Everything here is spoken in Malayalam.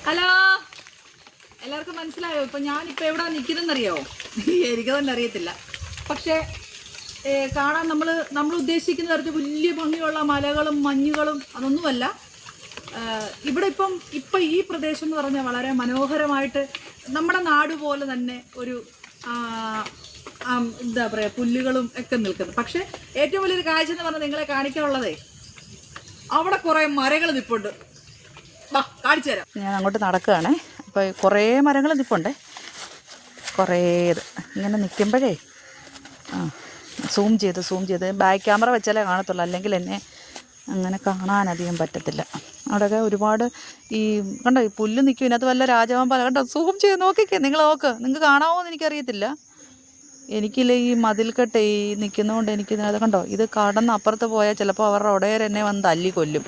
ഹലോ, എല്ലാവർക്കും മനസ്സിലായോ? ഇപ്പം ഞാനിപ്പോൾ എവിടെ നിൽക്കുന്നതെന്നറിയോ? എനിക്ക് തന്നെ അറിയത്തില്ല. പക്ഷേ കാണാൻ നമ്മൾ ഉദ്ദേശിക്കുന്ന തരത്തിൽ വലിയ ഭംഗിയുള്ള മലകളും മഞ്ഞുകളും അതൊന്നുമല്ല. ഇവിടെ ഇപ്പം ഈ പ്രദേശം എന്ന് പറഞ്ഞാൽ വളരെ മനോഹരമായിട്ട് നമ്മുടെ നാട് പോലെ തന്നെ ഒരു എന്താ പറയുക, പുല്ലുകളും ഒക്കെ നിൽക്കുന്നത്. പക്ഷേ ഏറ്റവും വലിയൊരു കാഴ്ച എന്ന് പറഞ്ഞാൽ നിങ്ങളെ കാണിക്കാനുള്ളതേ, അവിടെ കുറേ മരങ്ങൾ നിൽപ്പുണ്ട്. വാ, കാണിച്ചു തരാം. ഞാൻ അങ്ങോട്ട് നടക്കുകയാണേ. അപ്പോൾ കുറേ മരങ്ങൾ നിൽപ്പുണ്ടേ, കുറേ ഇങ്ങനെ നിൽക്കുമ്പോഴേ സൂം ചെയ്ത് ബാക്ക് ക്യാമറ വെച്ചാലേ കാണത്തുള്ളൂ, അല്ലെങ്കിൽ എന്നെ അങ്ങനെ കാണാനധികം പറ്റത്തില്ല. അവിടെയൊക്കെ ഒരുപാട് ഈ കണ്ടോ, ഈ പുല്ല് നിൽക്കും, ഇതിനകത്ത് വല്ല രാജവമ്പല കണ്ടോ. സൂം ചെയ്ത് നോക്കിക്കേ, നിങ്ങൾ നോക്ക്, നിങ്ങൾക്ക് കാണാമോ എന്ന് എനിക്കറിയത്തില്ല. എനിക്കില്ല ഈ മതിൽക്കെട്ട് ഈ നിൽക്കുന്നതുകൊണ്ട് എനിക്കിതിനകത്ത് കണ്ടോ, ഇത് കടന്ന് അപ്പുറത്ത് പോയാൽ ചിലപ്പോൾ അവരുടെ ഉടയർ എന്നെ വന്ന് തല്ലി കൊല്ലും.